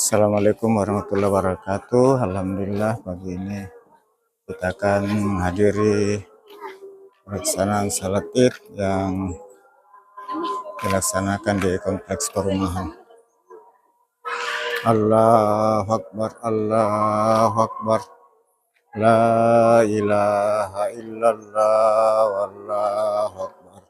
Assalamualaikum warahmatullahi wabarakatuh. Alhamdulillah pagi ini kita akan menghadiri pelaksanaan salat Id yang dilaksanakan di kompleks perumahan. Allahu Akbar, Allahu Akbar. La ilaha illallah, wallahu Akbar.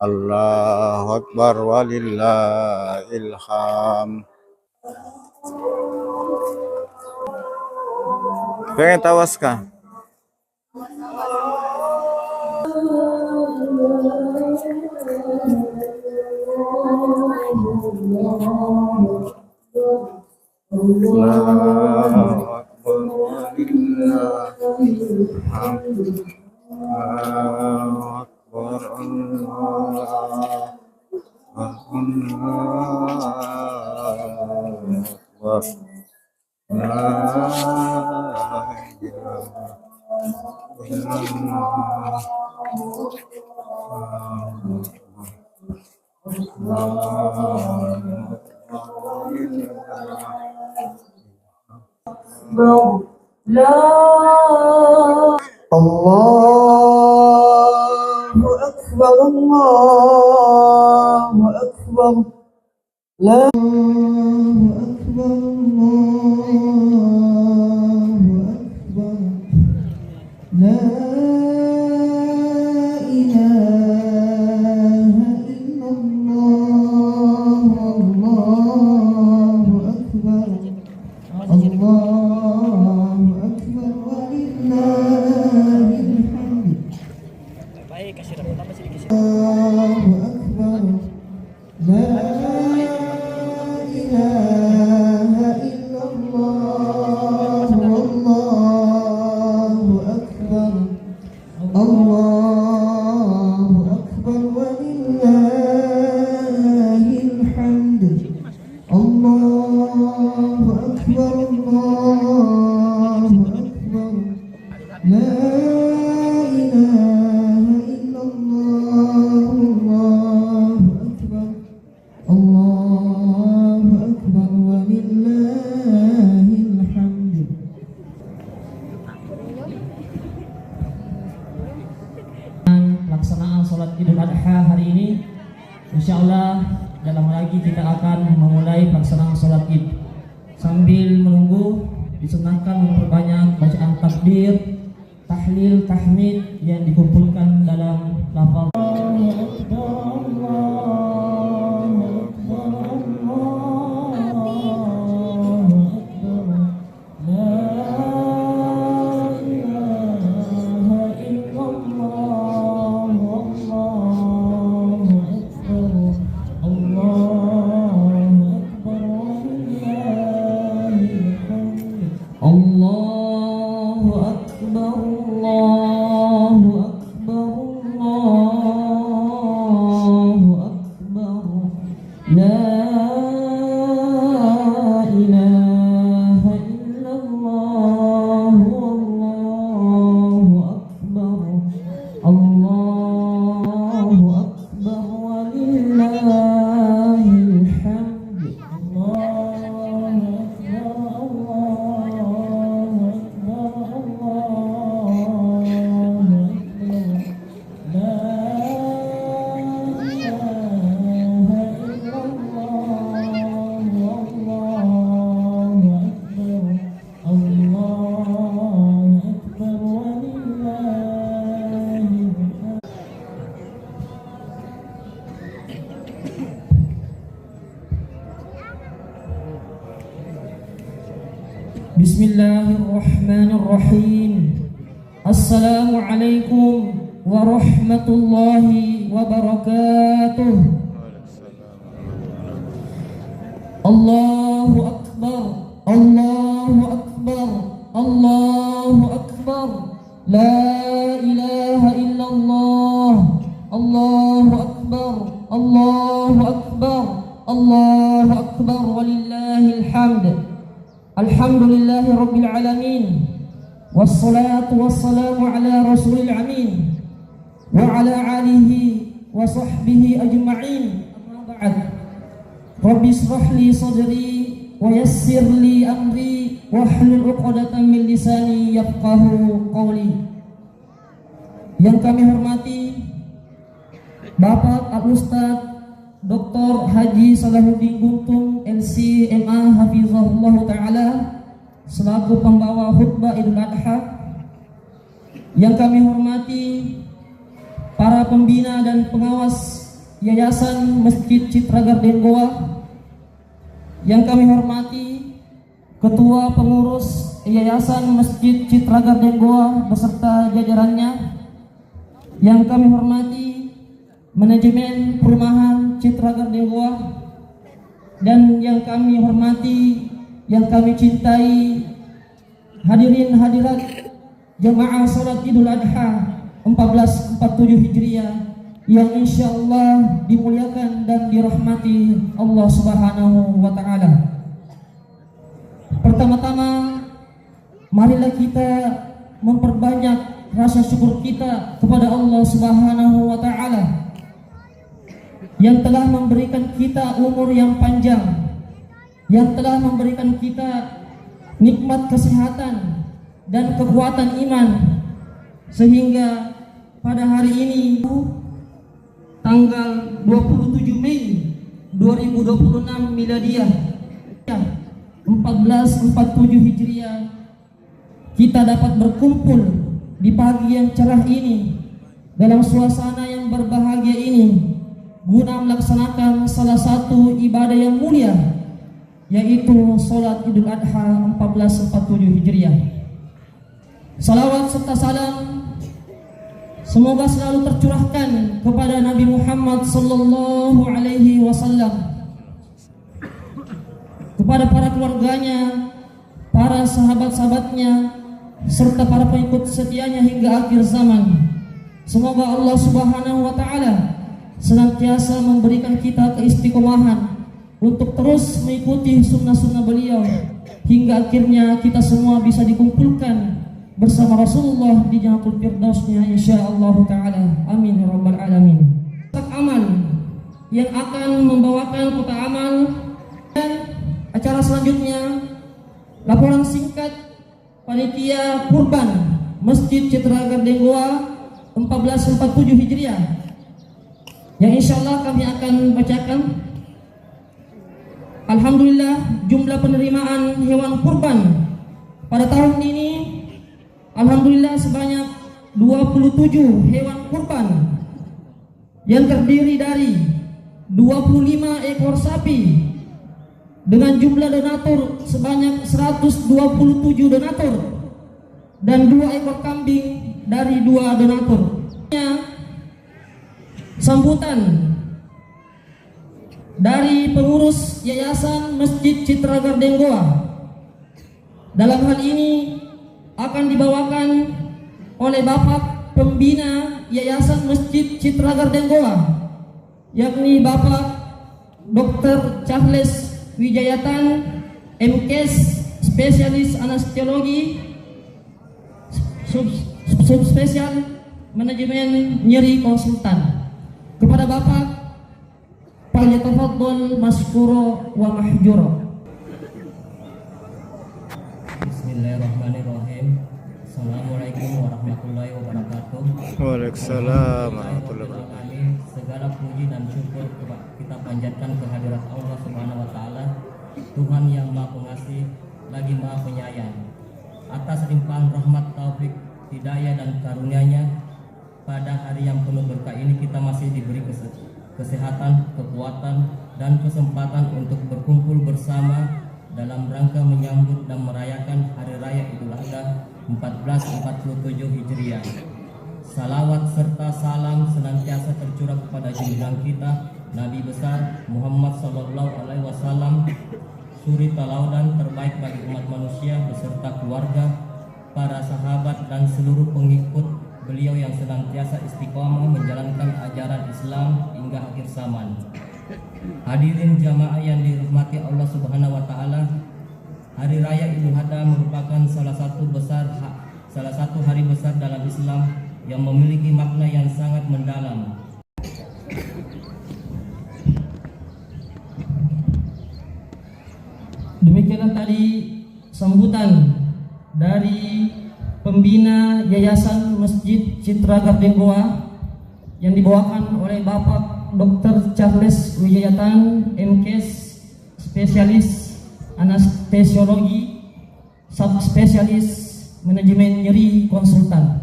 Allahu Akbar walillahil hamd. Pengen tawas kah? Allahu Akbar walillahil hamd. Allahu Akbar, Allahu Akbar. La ilaha illallah. Allahu Akbar, Allahu Akbar, la pelaksanaan sholat Idul Adha hari ini. Insya Allah dalam lagi kita akan memulai pelaksanaan sholat Id. Sambil menunggu, disunahkan memperbanyak bacaan takbir, tahlil, tahmid yang dikumpulkan dalam lafaz. Bismillahirrahmanirrahim. Assalamualaikum warahmatullahi wabarakatuh. Allahu Akbar, Allahu Akbar, Allahu Akbar. La ilaha illallah. Allahu Akbar, Allahu Akbar, Allahu Akbar walillahil hamd. Alhamdulillahi rabbil alamin. Wassalatu wassalamu ala rasulil amin wa ala alihi wa sahbihi ajma'in. Amma ba'd. Rabbi israh li sadri ويسر لي أمري واحلل عقدة من لساني yafqahu qawli. Yang kami hormati Bapak Al-Ustaz Dr. Haji Salahuddin Guntung LC.MA Hafizahullah Ta'ala selaku pembawa khutbah Idul Adha. Yang kami hormati para pembina dan pengawas Yayasan Masjid Citra Garden Goa. Yang kami hormati Ketua Pengurus Yayasan Masjid Citra Garden Goa beserta jajarannya. Yang kami hormati Manajemen Perumahan Citra Garden Goa. Dan yang kami hormati, yang kami cintai hadirin hadirat jemaah salat Idul Adha 1447 Hijriah yang insyaallah dimuliakan dan dirahmati Allah Subhanahu wa taala. Pertama-tama marilah kita memperbanyak rasa syukur kita kepada Allah Subhanahu wa taala yang telah memberikan kita umur yang panjang, yang telah memberikan kita nikmat kesehatan dan kekuatan iman, sehingga pada hari ini tanggal 27 Mei 2026 Miladiah 1447 Hijriah kita dapat berkumpul di pagi yang cerah ini dalam suasana yang berbahagia ini guna melaksanakan salah satu ibadah yang mulia, yaitu sholat Idul Adha 1447 Hijriah. Salawat serta salam semoga selalu tercurahkan kepada Nabi Muhammad sallallahu alaihi wasallam, kepada para keluarganya, para sahabat-sahabatnya, serta para pengikut setianya hingga akhir zaman. Semoga Allah Subhanahu wa taala senantiasa memberikan kita keistiqomahan untuk terus mengikuti sunnah-sunnah beliau hingga akhirnya kita semua bisa dikumpulkan bersama Rasulullah di Jannatul Firdausnya insyaallah taala. Amin ya rabbal alamin. Kotak amal yang akan membawakan kotak amal dan acara selanjutnya laporan singkat panitia kurban Masjid Citra Garden Goa 1447 Hijriah yang insyaallah kami akan bacakan. Alhamdulillah, jumlah penerimaan hewan kurban pada tahun ini alhamdulillah sebanyak 27 hewan kurban yang terdiri dari 25 ekor sapi dengan jumlah donatur sebanyak 127 donatur dan 2 ekor kambing dari 2 donatur. Sambutan dari pengurus Yayasan Masjid Citra Garden Goa dalam hal ini akan dibawakan oleh Bapak Pembina Yayasan Masjid Citra Garden Goa, yakni Bapak Dr. Charles Wijayatan, MKes, spesialis anestesiologi, subspesial manajemen nyeri konsultan. Kepada Bapak, falyatafaddal maskuro wa mahjuro. Bismillahirrahmanirrahim. Assalamualaikum warahmatullahi wabarakatuh. Waalaikumsalam warahmatullahi wabarakatuh. Kami segala puji dan syukur kita panjatkan kehadirat Allah Subhanahu wa taala, Tuhan yang Maha Pengasih lagi Maha Penyayang. Atas limpahan rahmat, taufik, hidayah dan karunia-Nya, pada hari yang penuh berkah ini kita masih diberi kesehatan, kekuatan, dan kesempatan untuk berkumpul bersama dalam rangka menyambut dan merayakan Hari Raya Idul Adha 1447 Hijriah. Salawat serta salam senantiasa tercurah kepada junjungan kita Nabi besar Muhammad sallallahu alaihi wasallam, suri tauladan terbaik bagi umat manusia beserta keluarga, para sahabat dan seluruh pengikut beliau yang senantiasa istiqomah menjalankan ajaran Islam hingga akhir zaman. Hadirin jamaah yang dirahmati Allah Subhanahu wa taala, Hari Raya Idul Adha merupakan salah satu hari besar dalam Islam yang memiliki makna yang sangat mendalam. Demikianlah tadi sambutan dari pembina Yayasan Masjid Citra Garden Goa yang dibawakan oleh Bapak Dr. Charles Wijayatan, MKes, spesialis anestesiologi, subspesialis manajemen nyeri konsultan.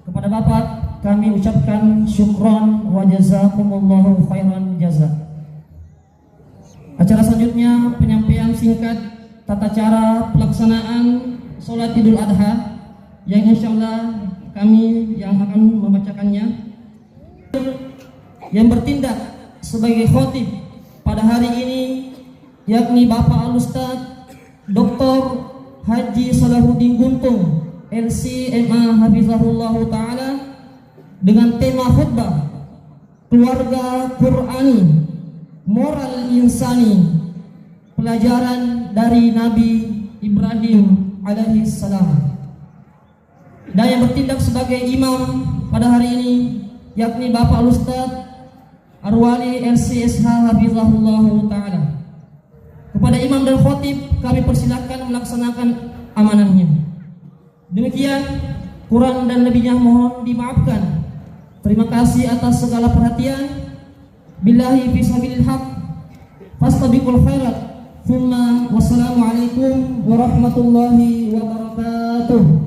Kepada Bapak kami ucapkan syukron wa jazakumullahu khairan jazak. Acara selanjutnya penyampaian singkat tata cara pelaksanaan sholat Idul Adha yang insyaallah kami yang akan membacakannya. Yang bertindak sebagai khotib pada hari ini yakni Bapak Al-Ustaz Dr. Haji Salahuddin Guntung LC.MA Hafizahullah Ta'ala dengan tema khutbah Keluarga Qur'ani Moral Insani, pelajaran dari Nabi Ibrahim alaihi salam. Dan yang bertindak sebagai imam pada hari ini yakni Bapak Ustaz Arwali LCSH Hafizahullah Ta'ala. Kepada imam dan khotib kami persilakan melaksanakan amanahnya. Demikian, kurang dan lebihnya mohon dimaafkan. Terima kasih atas segala perhatian. Billahi fisabilil haq fastabiqul khairat. Thumma wassalamualaikum warahmatullahi wabarakatuh.